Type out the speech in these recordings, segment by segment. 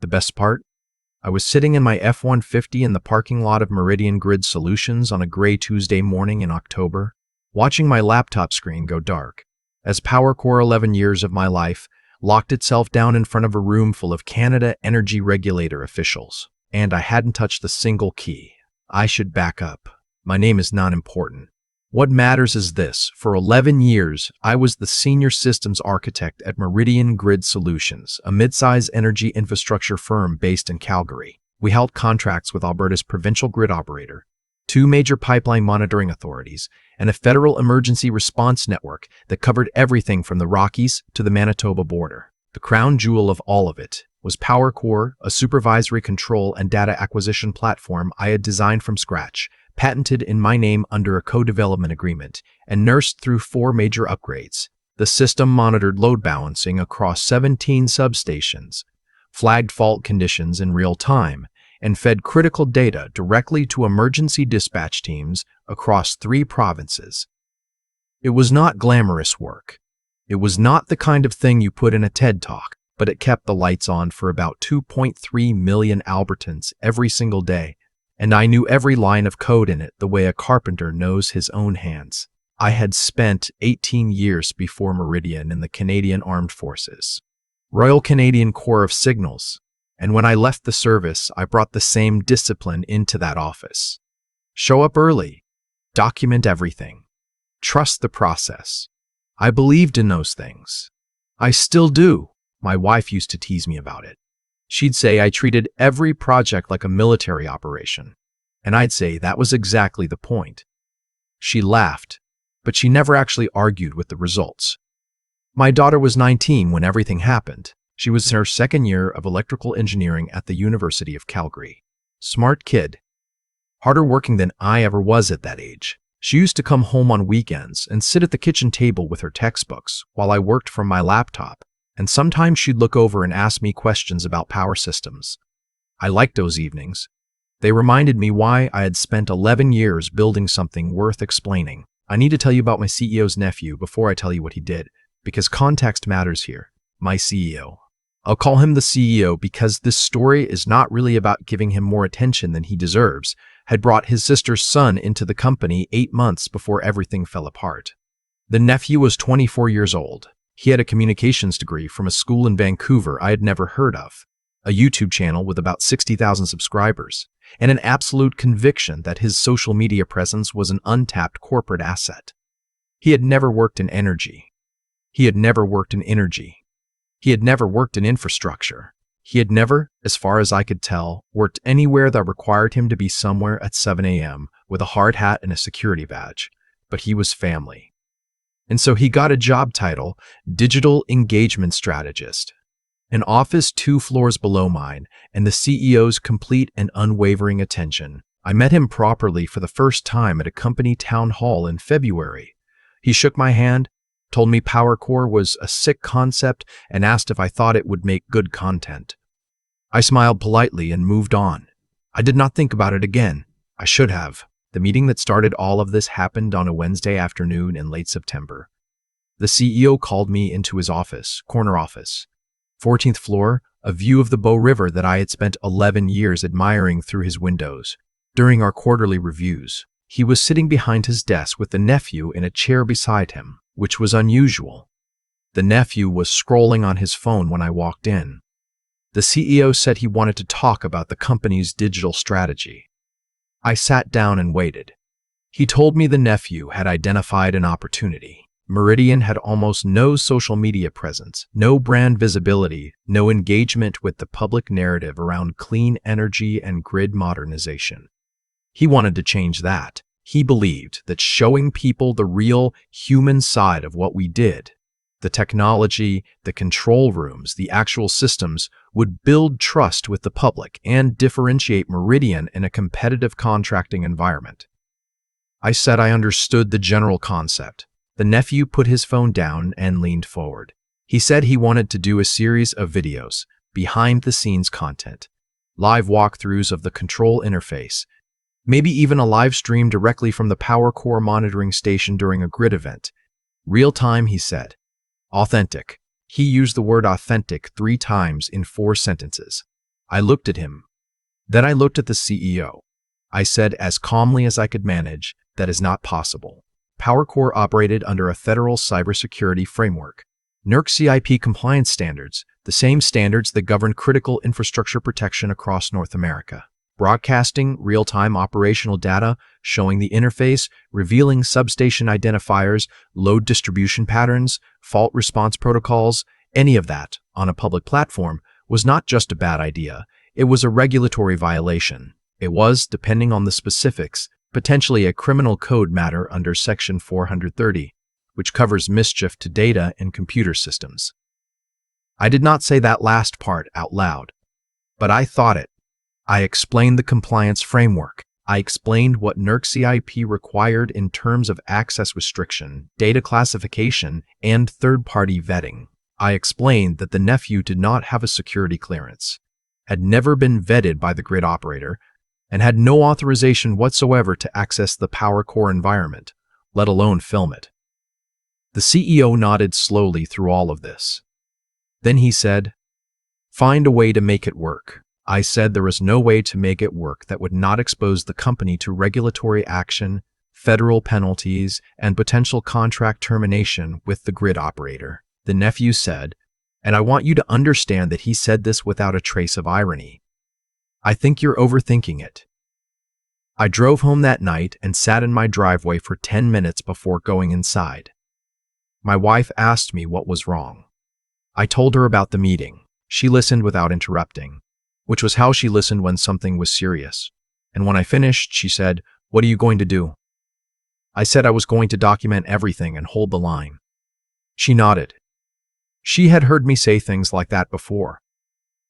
The best part? I was sitting in my F-150 in the parking lot of Meridian Grid Solutions on a gray Tuesday morning in October, watching my laptop screen go dark, as PowerCore 11 years of my life locked itself down in front of a room full of Canada Energy Regulator officials. And I hadn't touched a single key. I should back up. My name is not important. What matters is this. For 11 years, I was the senior systems architect at Meridian Grid Solutions, a mid-size energy infrastructure firm based in Calgary. We held contracts with Alberta's provincial grid operator, 2 major pipeline monitoring authorities, and a federal emergency response network that covered everything from the Rockies to the Manitoba border. The crown jewel of all of it was PowerCore, a supervisory control and data acquisition platform I had designed from scratch, patented in my name under a co-development agreement, and nursed through 4 major upgrades. The system monitored load balancing across 17 substations, flagged fault conditions in real time, and fed critical data directly to emergency dispatch teams across 3 provinces. It was not glamorous work. It was not the kind of thing you put in a TED Talk, but it kept the lights on for about 2.3 million Albertans every single day, and I knew every line of code in it the way a carpenter knows his own hands. I had spent 18 years before Meridian in the Canadian Armed Forces, Royal Canadian Corps of Signals, and when I left the service, I brought the same discipline into that office. Show up early, document everything, trust the process. I believed in those things. I still do. My wife used to tease me about it. She'd say I treated every project like a military operation, and I'd say that was exactly the point. She laughed, but she never actually argued with the results. My daughter was 19 when everything happened. She was in her 2nd year of electrical engineering at the University of Calgary. Smart kid. Harder working than I ever was at that age. She used to come home on weekends and sit at the kitchen table with her textbooks while I worked from my laptop, and sometimes she'd look over and ask me questions about power systems. I liked those evenings. They reminded me why I had spent 11 years building something worth explaining. I need to tell you about my CEO's nephew before I tell you what he did, because context matters here. My CEO. I'll call him the CEO because this story is not really about giving him more attention than he deserves, had brought his sister's son into the company 8 months before everything fell apart. The nephew was 24 years old. He had a communications degree from a school in Vancouver I had never heard of, a YouTube channel with about 60,000 subscribers, and an absolute conviction that his social media presence was an untapped corporate asset. He had never worked in energy. He had never worked in energy. He had never worked in infrastructure. He had never, as far as I could tell, worked anywhere that required him to be somewhere at 7 a.m. with a hard hat and a security badge, but he was family. And so he got a job title, Digital Engagement Strategist, an office 2 floors below mine, and the CEO's complete and unwavering attention. I met him properly for the first time at a company town hall in February. He shook my hand, told me PowerCore was a sick concept, and asked if I thought it would make good content. I smiled politely and moved on. I did not think about it again. I should have. The meeting that started all of this happened on a Wednesday afternoon in late September. The CEO called me into his office, corner office, 14th floor, a view of the Bow River that I had spent 11 years admiring through his windows. During our quarterly reviews, he was sitting behind his desk with the nephew in a chair beside him, which was unusual. The nephew was scrolling on his phone when I walked in. The CEO said he wanted to talk about the company's digital strategy. I sat down and waited. He told me the nephew had identified an opportunity. Meridian had almost no social media presence, no brand visibility, no engagement with the public narrative around clean energy and grid modernization. He wanted to change that. He believed that showing people the real human side of what we did, the technology, the control rooms, the actual systems, would build trust with the public and differentiate Meridian in a competitive contracting environment. I said I understood the general concept. The nephew put his phone down and leaned forward. He said he wanted to do a series of videos, behind-the-scenes content, live walkthroughs of the control interface, maybe even a live stream directly from the PowerCore monitoring station during a grid event. Real time, he said. Authentic. He used the word authentic 3 times in 4 sentences. I looked at him. Then I looked at the CEO. I said as calmly as I could manage, that is not possible. PowerCore operated under a federal cybersecurity framework. NERC CIP compliance standards, the same standards that govern critical infrastructure protection across North America. Broadcasting real-time operational data, showing the interface, revealing substation identifiers, load distribution patterns, fault response protocols, any of that on a public platform was not just a bad idea, it was a regulatory violation. It was, depending on the specifics, potentially a criminal code matter under Section 430, which covers mischief to data and computer systems. I did not say that last part out loud, but I thought it. I explained the compliance framework. I explained what NERC CIP required in terms of access restriction, data classification, and third-party vetting. I explained that the Nephew did not have a security clearance, had never been vetted by the grid operator, and had no authorization whatsoever to access the PowerCore environment, let alone film it. The CEO nodded slowly through all of this. Then he said, "Find a way to make it work." I said there was no way to make it work that would not expose the company to regulatory action, federal penalties, and potential contract termination with the grid operator. The Nephew said, and I want you to understand that he said this without a trace of irony, "I think you're overthinking it." I drove home that night and sat in my driveway for 10 minutes before going inside. My wife asked me what was wrong. I told her about the meeting. She listened without interrupting, which was how she listened when something was serious. And when I finished, she said, "What are you going to do?" I said I was going to document everything and hold the line. She nodded. She had heard me say things like that before.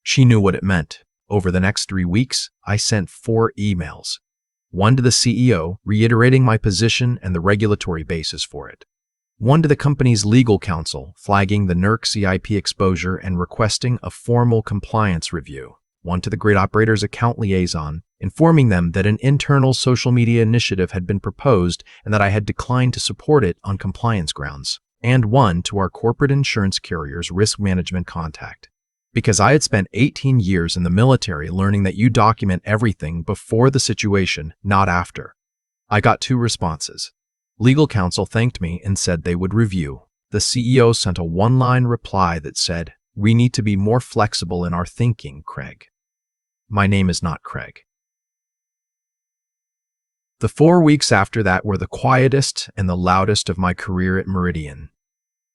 She knew what it meant. Over the next 3 weeks, I sent 4 emails. One to the CEO, reiterating my position and the regulatory basis for it. One to the company's legal counsel, flagging the NERC CIP exposure and requesting a formal compliance review. One to the grid operator's account liaison, informing them that an internal social media initiative had been proposed and that I had declined to support it on compliance grounds. And one to our corporate insurance carrier's risk management contact. Because I had spent 18 years in the military learning that you document everything before the situation, not after. I got 2 responses. Legal counsel thanked me and said they would review. The CEO sent a 1-line reply that said, "We need to be more flexible in our thinking, Craig." My name is not Craig. The 4 weeks after that were the quietest and the loudest of my career at Meridian.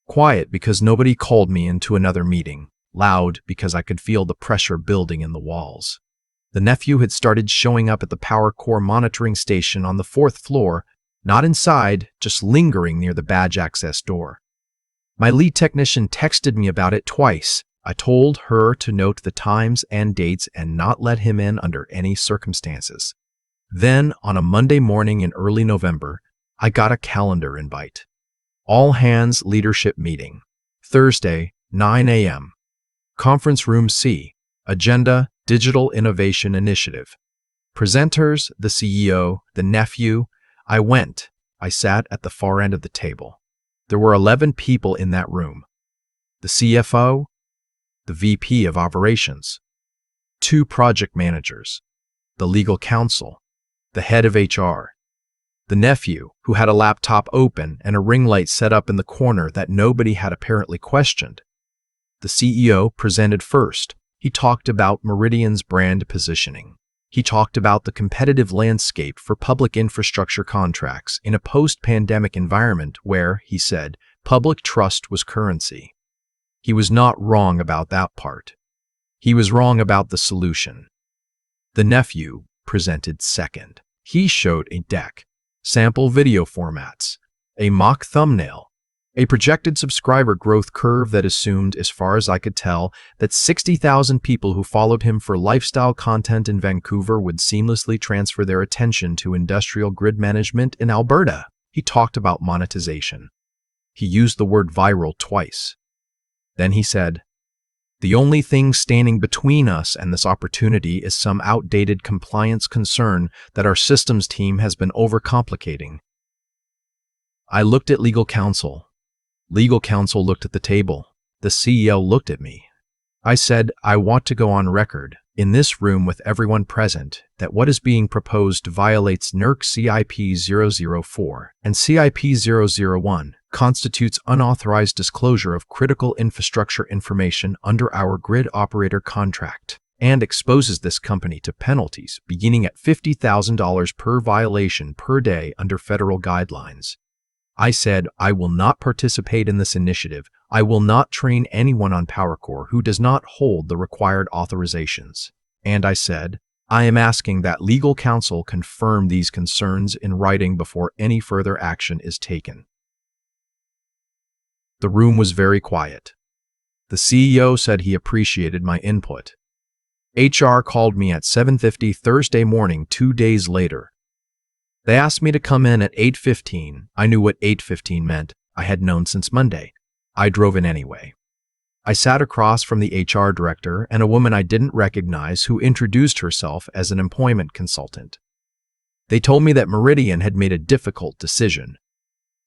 Quiet because nobody called me into another meeting. Loud because I could feel the pressure building in the walls. The Nephew had started showing up at the PowerCore monitoring station on the 4th floor, not inside, just lingering near the badge access door. My lead technician texted me about it twice. I told her to note the times and dates and not let him in under any circumstances. Then, on a Monday morning in early November, I got a calendar invite. All hands leadership meeting. Thursday, 9 a.m. Conference Room C. Agenda, Digital Innovation Initiative. Presenters, the CEO, the Nephew. I went. I sat at the far end of the table. There were 11 people in that room. The CFO, the VP of Operations, 2 project managers, the legal counsel, the head of HR, the Nephew, who had a laptop open and a ring light set up in the corner that nobody had apparently questioned. The CEO presented first. He talked about Meridian's brand positioning. He talked about the competitive landscape for public infrastructure contracts in a post-pandemic environment where, he said, public trust was currency. He was not wrong about that part. He was wrong about the solution. The Nephew presented second. He showed a deck, sample video formats, a mock thumbnail, a projected subscriber growth curve that assumed, as far as I could tell, that 60,000 people who followed him for lifestyle content in Vancouver would seamlessly transfer their attention to industrial grid management in Alberta. He talked about monetization. He used the word viral twice. Then he said, "The only thing standing between us and this opportunity is some outdated compliance concern that our systems team has been overcomplicating." I looked at legal counsel. Legal counsel looked at the table. The CEO looked at me. I said, "I want to go on record in this room with everyone present that what is being proposed violates NERC CIP 004 and CIP 001, constitutes unauthorized disclosure of critical infrastructure information under our grid operator contract, and exposes this company to penalties beginning at $50,000 per violation per day under federal guidelines. I said, I will not participate in this initiative. I will not train anyone on PowerCore who does not hold the required authorizations. And I said, I am asking that legal counsel confirm these concerns in writing before any further action is taken. The room was very quiet. The CEO said he appreciated my input. HR called me at 7:50 Thursday morning 2 days later. They asked me to come in at 8:15. I knew what 8:15 meant. I had known since Monday. I drove in anyway. I sat across from the HR director and a woman I didn't recognize who introduced herself as an employment consultant. They told me that Meridian had made a difficult decision,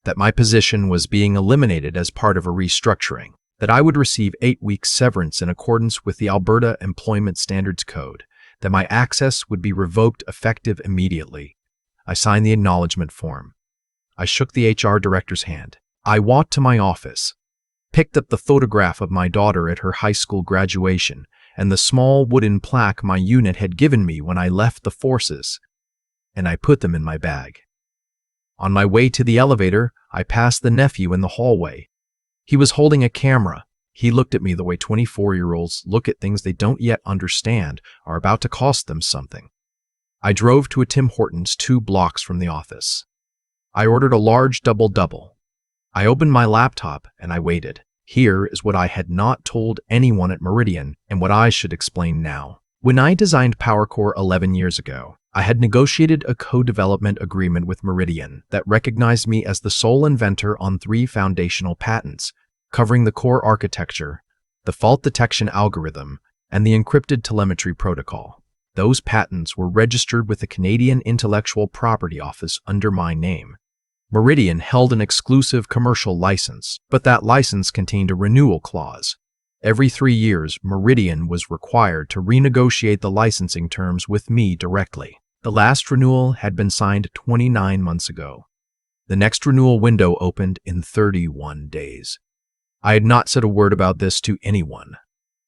that my position was being eliminated as part of a restructuring, that I would receive 8 weeks severance in accordance with the Alberta Employment Standards Code, that my access would be revoked effective immediately. I signed the acknowledgement form. I shook the HR director's hand. I walked to my office, picked up the photograph of my daughter at her high school graduation and the small wooden plaque my unit had given me when I left the forces, and I put them in my bag. On my way to the elevator, I passed the nephew in the hallway. He was holding a camera. He looked at me the way 24-year-olds look at things they don't yet understand are about to cost them something. I drove to a Tim Hortons 2 blocks from the office. I ordered a large double-double. I opened my laptop and I waited. Here is what I had not told anyone at Meridian and what I should explain now. When I designed PowerCore 11 years ago, I had negotiated a co-development agreement with Meridian that recognized me as the sole inventor on 3 foundational patents, covering the core architecture, the fault detection algorithm, and the encrypted telemetry protocol. Those patents were registered with the Canadian Intellectual Property Office under my name. Meridian held an exclusive commercial license, but that license contained a renewal clause. Every 3 years, Meridian was required to renegotiate the licensing terms with me directly. The last renewal had been signed 29 months ago. The next renewal window opened in 31 days. I had not said a word about this to anyone.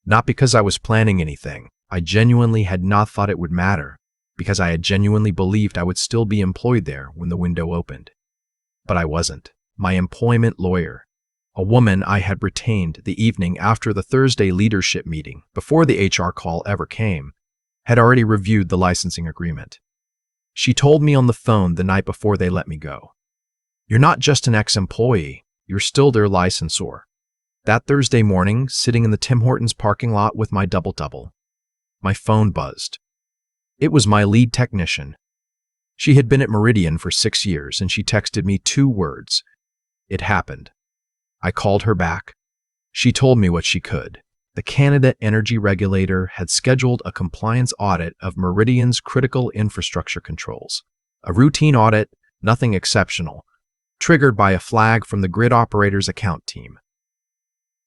Not because I was planning anything. I genuinely had not thought it would matter, because I had genuinely believed I would still be employed there when the window opened. But I wasn't. My employment lawyer, a woman I had retained the evening after the Thursday leadership meeting, before the HR call ever came, had already reviewed the licensing agreement. She told me on the phone the night before they let me go, "You're not just an ex-employee, you're still their licensor." That Thursday morning, sitting in the Tim Hortons parking lot with my double-double, my phone buzzed. It was my lead technician. She had been at Meridian for 6 years, and she texted me 2 words. It happened. I called her back. She told me what she could. The Canada Energy Regulator had scheduled a compliance audit of Meridian's critical infrastructure controls. A routine audit, nothing exceptional, triggered by a flag from the grid operator's account team.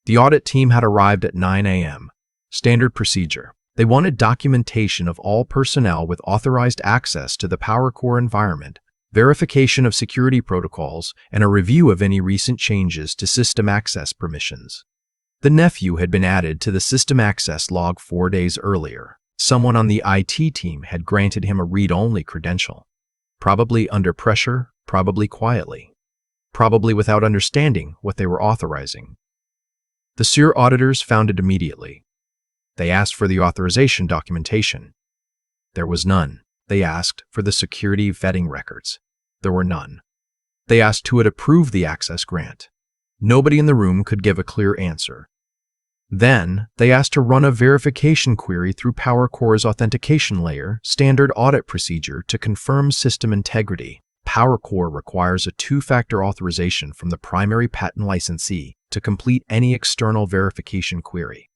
The audit team had arrived at 9 a.m. Standard procedure. They wanted documentation of all personnel with authorized access to the PowerCore environment, verification of security protocols, and a review of any recent changes to system access permissions. The Nephew had been added to the system access log 4 days earlier. Someone on the IT team had granted him a read-only credential. Probably under pressure, probably quietly. Probably without understanding what they were authorizing. The SEER auditors found it immediately. They asked for the authorization documentation. There was none. They asked for the security vetting records. There were none. They asked who had approved the access grant. Nobody in the room could give a clear answer. Then, they asked to run a verification query through PowerCore's authentication layer standard audit procedure to confirm system integrity. PowerCore requires a 2-factor authorization from the primary patent licensee to complete any external verification query.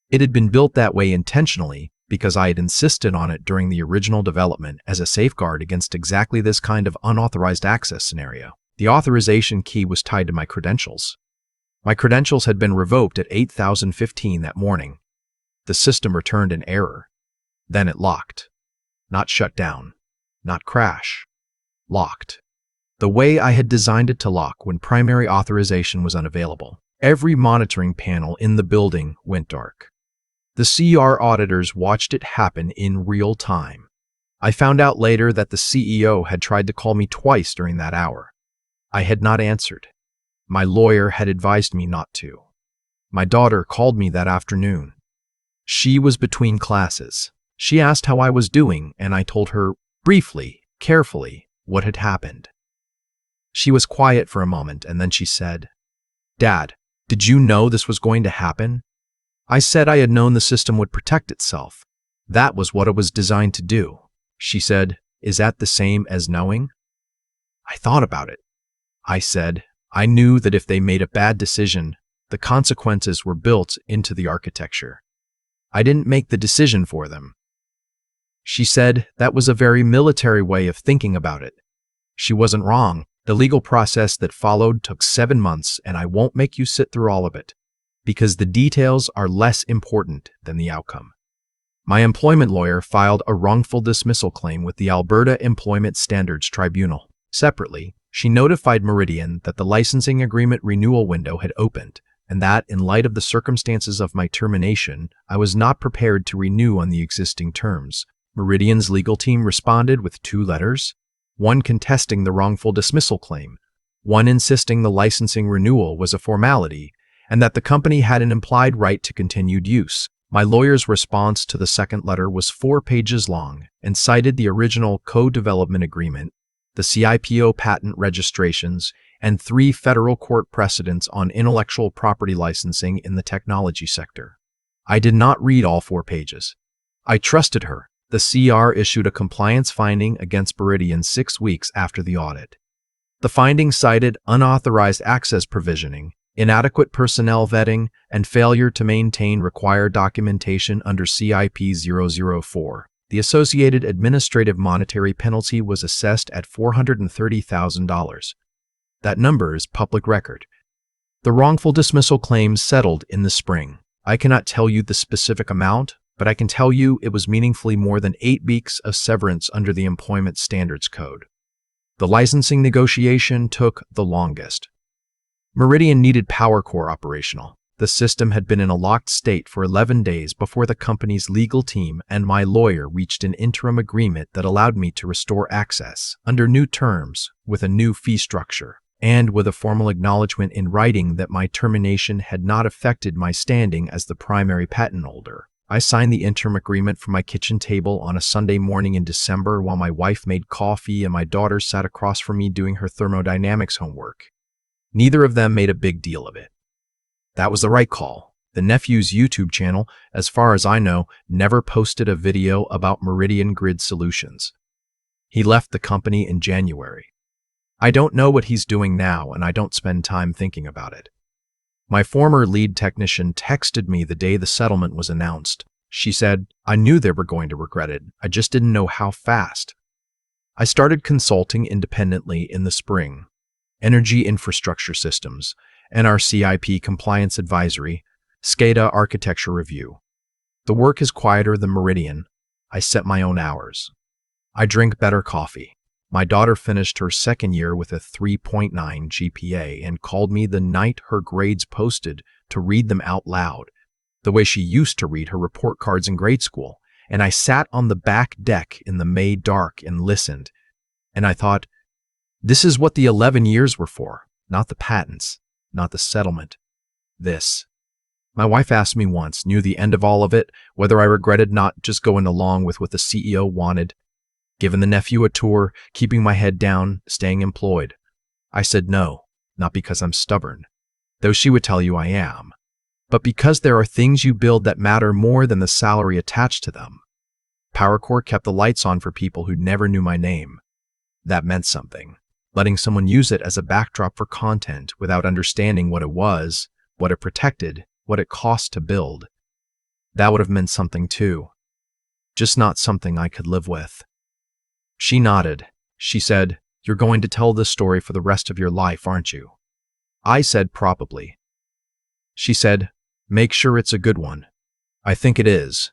It had been built that way intentionally because I had insisted on it during the original development as a safeguard against exactly this kind of unauthorized access scenario. The authorization key was tied to my credentials. My credentials had been revoked at 8:15 that morning. The system returned an error. Then it locked. Not shut down. Not crash. Locked. The way I had designed it to lock when primary authorization was unavailable. Every monitoring panel in the building went dark. The CR auditors watched it happen in real time. I found out later that the CEO had tried to call me twice during that hour. I had not answered. My lawyer had advised me not to. My daughter called me that afternoon. She was between classes. She asked how I was doing, and I told her, briefly, carefully, what had happened. She was quiet for a moment, and then she said, "Dad, did you know this was going to happen?" I said I had known the system would protect itself. That was what it was designed to do. She said, "Is that the same as knowing?" I thought about it. I said, I knew that if they made a bad decision, the consequences were built into the architecture. I didn't make the decision for them. She said that was a very military way of thinking about it. She wasn't wrong. The legal process that followed took 7 months, and I won't make you sit through all of it, because the details are less important than the outcome. My employment lawyer filed a wrongful dismissal claim with the Alberta Employment Standards Tribunal. Separately, she notified Meridian that the licensing agreement renewal window had opened, and that, in light of the circumstances of my termination, I was not prepared to renew on the existing terms. Meridian's legal team responded with 2 letters, one contesting the wrongful dismissal claim, one insisting the licensing renewal was a formality, and that the company had an implied right to continued use. My lawyer's response to the second letter was 4 pages long and cited the original co-development agreement, the CIPO patent registrations, and 3 federal court precedents on intellectual property licensing in the technology sector. I did not read all 4 pages. I trusted her. The CR issued a compliance finding against Meridian 6 weeks after the audit. The finding cited unauthorized access provisioning, inadequate personnel vetting, and failure to maintain required documentation under CIP 004. The associated administrative monetary penalty was assessed at $430,000. That number is public record. The wrongful dismissal claims settled in the spring. I cannot tell you the specific amount, but I can tell you it was meaningfully more than 8 weeks of severance under the Employment Standards Code. The licensing negotiation took the longest. Meridian needed PowerCore operational. The system had been in a locked state for 11 days before the company's legal team and my lawyer reached an interim agreement that allowed me to restore access under new terms with a new fee structure, and with a formal acknowledgement in writing that my termination had not affected my standing as the primary patent holder. I signed the interim agreement from my kitchen table on a Sunday morning in December while my wife made coffee and my daughter sat across from me doing her thermodynamics homework. Neither of them made a big deal of it. That was the right call. The Nephew's YouTube channel, as far as I know, never posted a video about Meridian Grid Solutions. He left the company in January. I don't know what he's doing now, and I don't spend time thinking about it. My former lead technician texted me the day the settlement was announced. She said, "I knew they were going to regret it. I just didn't know how fast." I started consulting independently in the spring. Energy Infrastructure Systems, NRCIP Compliance Advisory, SCADA Architecture Review. The work is quieter than Meridian. I set my own hours. I drink better coffee. My daughter finished her second year with a 3.9 GPA and called me the night her grades posted to read them out loud, the way she used to read her report cards in grade school, and I sat on the back deck in the May dark and listened, and I thought, this is what the 11 years were for, not the patents. Not the settlement. This. My wife asked me once, near the end of all of it, whether I regretted not just going along with what the CEO wanted, giving the nephew a tour, keeping my head down, staying employed. I said no, not because I'm stubborn, though she would tell you I am, but because there are things you build that matter more than the salary attached to them. PowerCore kept the lights on for people who never knew my name. That meant something. Letting someone use it as a backdrop for content without understanding what it was, what it protected, what it cost to build. That would have meant something too. Just not something I could live with. She nodded. She said, "You're going to tell this story for the rest of your life, aren't you?" I said, "Probably." She said, "Make sure it's a good one." "I think it is.